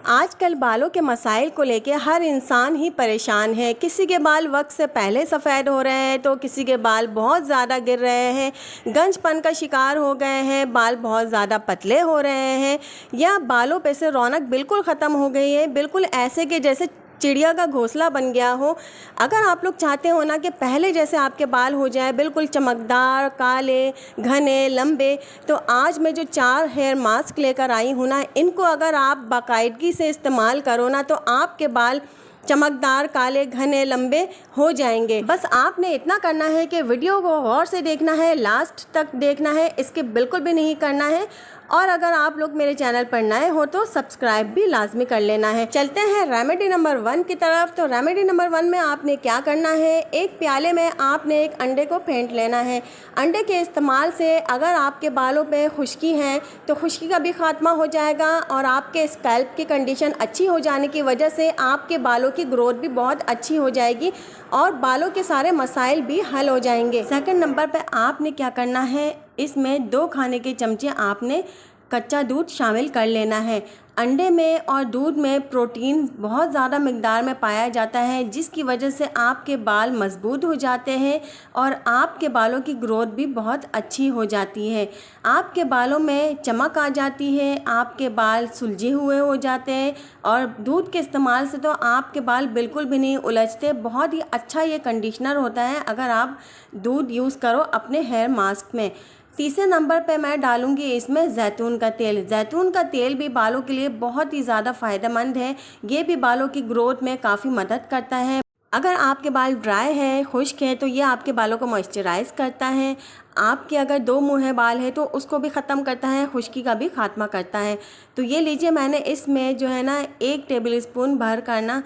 आजकल बालों के मसाइल को लेके हर इंसान ही परेशान है। किसी के बाल वक्त से पहले सफ़ेद हो रहे हैं तो किसी के बाल बहुत ज़्यादा गिर रहे हैं, गंजपन का शिकार हो गए हैं, बाल बहुत ज़्यादा पतले हो रहे हैं या बालों पे से रौनक बिल्कुल ख़त्म हो गई है, बिल्कुल ऐसे कि जैसे चिड़िया का घोंसला बन गया हो। अगर आप लोग चाहते हो ना कि पहले जैसे आपके बाल हो जाए बिल्कुल चमकदार, काले, घने, लंबे, तो आज मैं जो 4 हेयर मास्क लेकर आई हूँ ना, इनको अगर आप बाकायदगी से इस्तेमाल करो ना तो आपके बाल चमकदार, काले, घने, लंबे हो जाएंगे। बस आपने इतना करना है कि वीडियो को गौर से देखना है, लास्ट तक देखना है, इसके बिल्कुल भी नहीं करना है। और अगर आप लोग मेरे चैनल पर नए हो तो सब्सक्राइब भी लाजमी कर लेना है। चलते हैं रेमेडी नंबर 1 की तरफ। तो रेमेडी नंबर 1 में आपने क्या करना है, एक प्याले में आपने एक अंडे को फेंट लेना है। अंडे के इस्तेमाल से अगर आपके बालों पे खुश्की है तो खुश्की का भी खात्मा हो जाएगा और आपके स्कैल्प की कंडीशन अच्छी हो जाने की वजह से आपके बालों की ग्रोथ भी बहुत अच्छी हो जाएगी और बालों के सारे मसाइल भी हल हो जाएंगे। सेकंड नंबर पे आपने क्या करना है, इसमें 2 खाने के चमचे आपने कच्चा दूध शामिल कर लेना है। अंडे में और दूध में प्रोटीन बहुत ज़्यादा मिकदार में पाया जाता है, जिसकी वजह से आपके बाल मजबूत हो जाते हैं और आपके बालों की ग्रोथ भी बहुत अच्छी हो जाती है। आपके बालों में चमक आ जाती है, आपके बाल सुलझे हुए हो जाते हैं और दूध के इस्तेमाल से तो आपके बाल बिल्कुल भी नहीं उलझते। बहुत ही अच्छा ये कंडीशनर होता है अगर आप दूध यूज़ करो अपने हेयर मास्क में। तीसरे नंबर पे मैं डालूंगी इसमें जैतून का तेल। जैतून का तेल भी बालों के लिए बहुत ही ज़्यादा फ़ायदेमंद है, ये भी बालों की ग्रोथ में काफ़ी मदद करता है। अगर आपके बाल ड्राई है, खुश्क है, तो ये आपके बालों को मॉइस्चराइज करता है। आपके अगर 2 मुँहे बाल है तो उसको भी ख़त्म करता है, खुश्की का भी खात्मा करता है। तो ये लीजिए, मैंने इसमें जो है ना 1 टेबल स्पून भर करना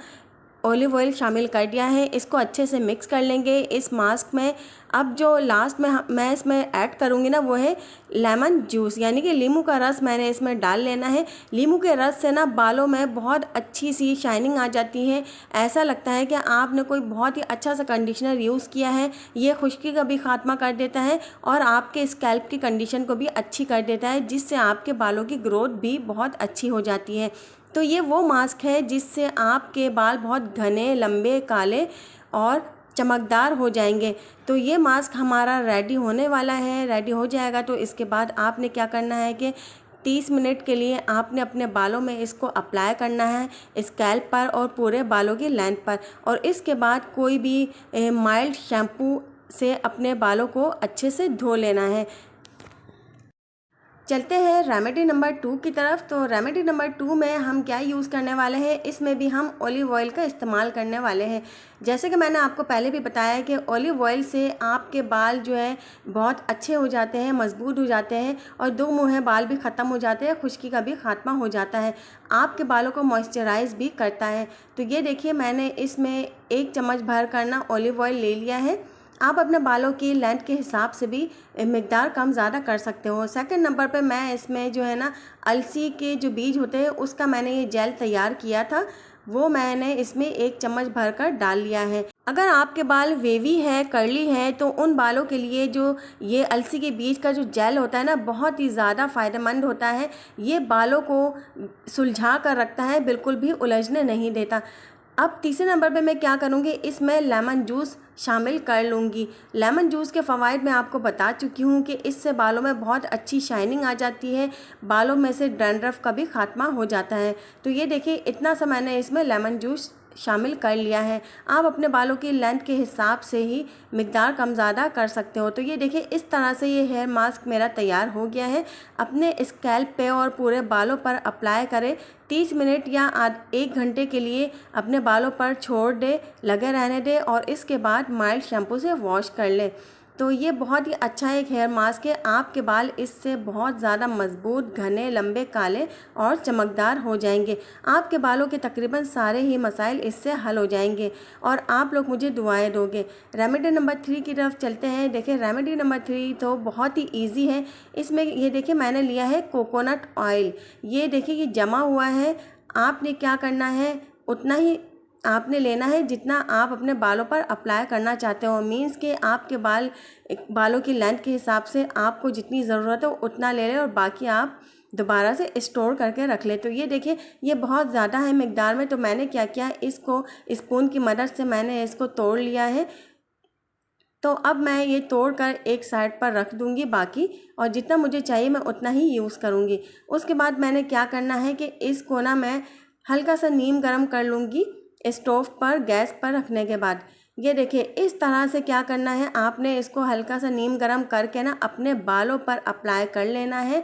ऑलिव ऑयल शामिल कर दिया है। इसको अच्छे से मिक्स कर लेंगे इस मास्क में। अब जो लास्ट में मैं इसमें ऐड करूँगी ना वो है लेमन जूस, यानी कि नींबू का रस मैंने इसमें डाल लेना है। नींबू के रस से ना बालों में बहुत अच्छी सी शाइनिंग आ जाती है, ऐसा लगता है कि आपने कोई बहुत ही अच्छा सा कंडीशनर यूज़ किया है। ये खुश्की का भी खात्मा कर देता है और आपके स्कैल्प की कंडीशन को भी अच्छी कर देता है, जिससे आपके बालों की ग्रोथ भी बहुत अच्छी हो जाती है। तो ये वो मास्क है जिससे आपके बाल बहुत घने, लंबे, काले और चमकदार हो जाएंगे। तो ये मास्क हमारा रेडी होने वाला है। रेडी हो जाएगा तो इसके बाद आपने क्या करना है कि 30 मिनट के लिए आपने अपने बालों में इसको अप्लाई करना है, स्कैल्प पर और पूरे बालों की लेंथ पर। और इसके बाद कोई भी माइल्ड शैम्पू से अपने बालों को अच्छे से धो लेना है। चलते हैं रेमेडी नंबर 2 की तरफ। तो रेमेडी नंबर 2 में हम क्या यूज़ करने वाले हैं, इसमें भी हम ऑलिव ऑयल का इस्तेमाल करने वाले हैं। जैसे कि मैंने आपको पहले भी बताया कि ऑलिव ऑयल से आपके बाल जो है बहुत अच्छे हो जाते हैं, मजबूत हो जाते हैं और 2 मुँहे बाल भी ख़त्म हो जाते हैं, खुश्की का भी खात्मा हो जाता है, आपके बालों को मॉइस्चराइज भी करता है। तो ये देखिए, मैंने इसमें 1 चम्मच भर करना ऑलिव ऑयल ले लिया है। आप अपने बालों की लेंथ के हिसाब से भी मिकदार कम ज़्यादा कर सकते हो। सेकंड नंबर पे मैं इसमें जो है ना अलसी के जो बीज होते हैं उसका मैंने ये जेल तैयार किया था, वो मैंने इसमें 1 चम्मच भर कर डाल लिया है। अगर आपके बाल वेवी है, कर्ली है, तो उन बालों के लिए जो ये अलसी के बीज का जो जेल होता है ना बहुत ही ज़्यादा फ़ायदेमंद होता है। ये बालों को सुलझा कर रखता है, बिल्कुल भी उलझने नहीं देता। अब तीसरे नंबर पे मैं क्या करूँगी, इसमें लेमन जूस शामिल कर लूँगी। लेमन जूस के फ़वाइद मैं आपको बता चुकी हूँ कि इससे बालों में बहुत अच्छी शाइनिंग आ जाती है, बालों में से डैंड्रफ का भी खात्मा हो जाता है। तो ये देखिए, इतना सा मैंने इसमें लेमन जूस शामिल कर लिया है। आप अपने बालों की लेंथ के हिसाब से ही मिकदार कम ज़्यादा कर सकते हो। तो ये देखिए, इस तरह से ये हेयर मास्क मेरा तैयार हो गया है। अपने स्कैल्प पे और पूरे बालों पर अप्लाई करें, 30 मिनट या 1 घंटे के लिए अपने बालों पर छोड़ दे, लगे रहने दे और इसके बाद माइल्ड शैम्पू से वॉश कर ले। तो ये बहुत ही अच्छा एक हेयर मास्क है, आपके बाल इससे बहुत ज़्यादा मजबूत, घने, लंबे, काले और चमकदार हो जाएंगे। आपके बालों के तकरीबन सारे ही मसाइल इससे हल हो जाएंगे और आप लोग मुझे दुआएं दोगे। रेमेडी नंबर 3 की तरफ चलते हैं। देखिए, रेमेडी नंबर 3 तो बहुत ही ईजी है। इसमें ये देखिए, मैंने लिया है कोकोनट ऑयल। ये देखिए, ये जमा हुआ है। आपने क्या करना है, उतना ही आपने लेना है जितना आप अपने बालों पर अप्लाई करना चाहते हो। मीन्स कि आपके बालों की लेंथ के हिसाब से आपको जितनी ज़रूरत हो उतना ले लें और बाकी आप दोबारा से स्टोर करके रख ले। तो ये देखिए ये बहुत ज़्यादा है मिकदार में, तो मैंने क्या किया, इसको स्पून की मदद से मैंने इसको तोड़ लिया है। तो अब मैं ये तोड़कर एक साइड पर रख दूंगी बाकी, और जितना मुझे चाहिए मैं उतना ही यूज़ करूँगी। उसके बाद मैंने क्या करना है कि इसको ना मैं हल्का सा नीम गरम कर लूँगी स्टोव पर, गैस पर रखने के बाद। ये देखिए इस तरह से क्या करना है, आपने इसको हल्का सा नीम गरम करके ना अपने बालों पर अप्लाई कर लेना है।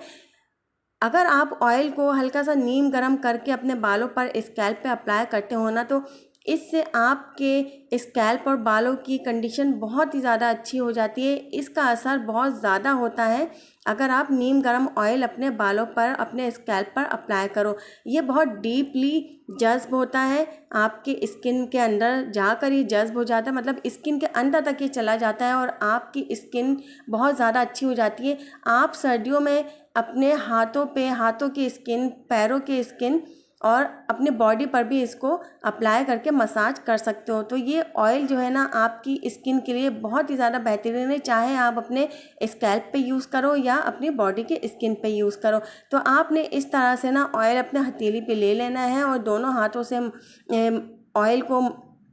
अगर आप ऑयल को हल्का सा नीम गरम करके अपने बालों पर स्कैल्प पे अप्लाई करते हो ना, तो इससे आपके स्कैल्प और बालों की कंडीशन बहुत ही ज़्यादा अच्छी हो जाती है। इसका असर बहुत ज़्यादा होता है अगर आप नीम गरम ऑयल अपने बालों पर, अपने स्कैल्प पर अप्लाई करो। ये बहुत डीपली जज्ब होता है आपके स्किन के अंदर, जाकर ये जज्ब हो जाता है, मतलब स्किन के अंदर तक ये चला जाता है और आपकी स्किन बहुत ज़्यादा अच्छी हो जाती है। आप सर्दियों में अपने हाथों पे, हाथों की स्किन, पैरों की स्किन और अपने बॉडी पर भी इसको अप्लाई करके मसाज कर सकते हो। तो ये ऑयल जो है ना आपकी स्किन के लिए बहुत ही ज़्यादा बेहतरीन है, चाहे आप अपने स्कैल्प पे यूज़ करो या अपनी बॉडी के स्किन पे यूज़ करो। तो आपने इस तरह से ना ऑयल अपने हथेली पे ले लेना है और दोनों हाथों से ऑयल को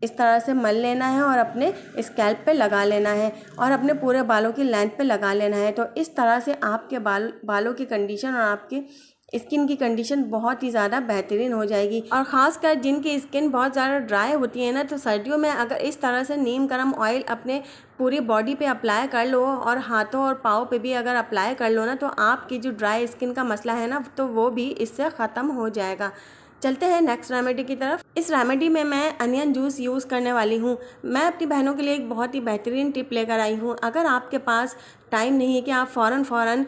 इस तरह से मल लेना है और अपने स्कैल्प पे लगा लेना है और अपने पूरे बालों की लेंथ पे लगा लेना है। तो इस तरह से आपके बालों की कंडीशन और आपके स्किन की कंडीशन बहुत ही ज़्यादा बेहतरीन हो जाएगी। और ख़ासकर जिनकी स्किन बहुत ज़्यादा ड्राई होती है ना, तो सर्दियों में अगर इस तरह से नीम गरम ऑयल अपने पूरी बॉडी पे अप्लाई कर लो और हाथों और पाँव पे भी अगर अप्लाई कर लो ना, तो आपकी जो ड्राई स्किन का मसला है ना, तो वो भी इससे ख़त्म हो जाएगा। चलते हैं नेक्स्ट रेमेडी की तरफ। इस रेमेडी में मैं अनियन जूस यूज़ करने वाली हूँ। मैं अपनी बहनों के लिए एक बहुत ही बेहतरीन टिप लेकर आई हूँ। अगर आपके पास टाइम नहीं है कि आप फ़ौरन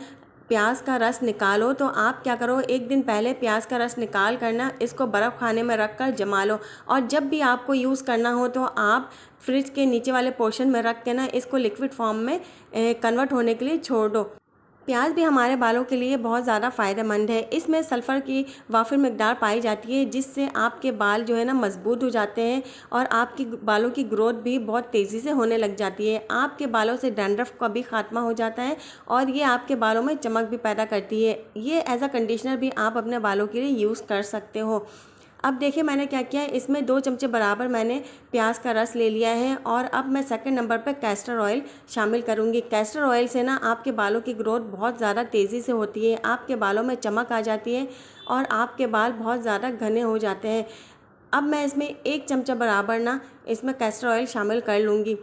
प्याज का रस निकालो, तो आप क्या करो, एक दिन पहले प्याज का रस निकाल करना इसको बर्फ़ खाने में रख कर जमा लो, और जब भी आपको यूज़ करना हो तो आप फ्रिज के नीचे वाले पोर्शन में रख के ना इसको लिक्विड फॉर्म में कन्वर्ट होने के लिए छोड़ दो। प्याज भी हमारे बालों के लिए बहुत ज़्यादा फ़ायदेमंद है। इसमें सल्फ़र की वाफिर मिकदार पाई जाती है, जिससे आपके बाल जो है ना मजबूत हो जाते हैं और आपकी बालों की ग्रोथ भी बहुत तेज़ी से होने लग जाती है। आपके बालों से डैंड्रफ का भी खात्मा हो जाता है और ये आपके बालों में चमक भी पैदा करती है। ये एज अ कंडीशनर भी आप अपने बालों के लिए यूज़ कर सकते हो। अब देखिए मैंने क्या किया है, इसमें 2 चमचे बराबर मैंने प्याज का रस ले लिया है और अब मैं सेकंड नंबर पर कैस्टर ऑयल शामिल करूंगी। कैस्टर ऑयल से ना आपके बालों की ग्रोथ बहुत ज़्यादा तेज़ी से होती है, आपके बालों में चमक आ जाती है और आपके बाल बहुत ज़्यादा घने हो जाते हैं। अब मैं इसमें 1 चमचा बराबर ना इसमें कैस्टर ऑयल शामिल कर लूँगी।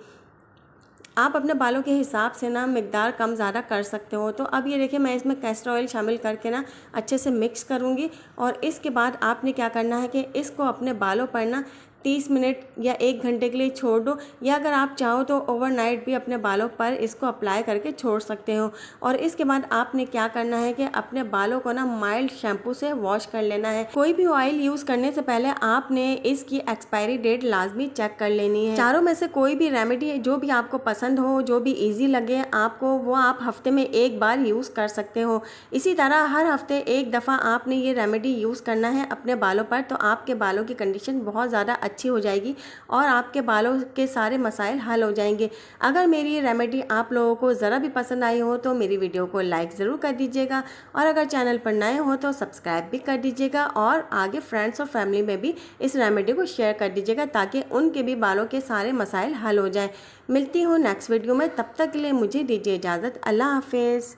आप अपने बालों के हिसाब से ना मिकदार कम ज़्यादा कर सकते हो। तो अब ये देखिए मैं इसमें कैस्टर ऑयल शामिल करके ना अच्छे से मिक्स करूँगी और इसके बाद आपने क्या करना है कि इसको अपने बालों पर ना 30 मिनट या 1 घंटे के लिए छोड़ दो, या अगर आप चाहो तो ओवरनाइट भी अपने बालों पर इसको अप्लाई करके छोड़ सकते हो। और इसके बाद आपने क्या करना है कि अपने बालों को ना माइल्ड शैम्पू से वॉश कर लेना है। कोई भी ऑयल यूज़ करने से पहले आपने इसकी एक्सपायरी डेट लाजमी चेक कर लेनी है। चारों में से कोई भी रेमेडी जो भी आपको पसंद हो, जो भी ईजी लगे आपको, वो आप हफ्ते में 1 बार यूज़ कर सकते हो। इसी तरह हर हफ्ते 1 दफ़ा आपने ये रेमेडी यूज़ करना है अपने बालों पर, तो आपके बालों की कंडीशन बहुत ज़्यादा अच्छी हो जाएगी और आपके बालों के सारे मसाइल हल हो जाएंगे। अगर मेरी ये रेमेडी आप लोगों को ज़रा भी पसंद आई हो तो मेरी वीडियो को लाइक ज़रूर कर दीजिएगा और अगर चैनल पर नए हो तो सब्सक्राइब भी कर दीजिएगा और आगे फ्रेंड्स और फैमिली में भी इस रेमेडी को शेयर कर दीजिएगा ताकि उनके भी बालों के सारे मसाइल हल हो जाए। मिलती हूँ नेक्स्ट वीडियो में, तब तक के लिए मुझे दीजिए इजाज़त। अल्लाह हाफिज़।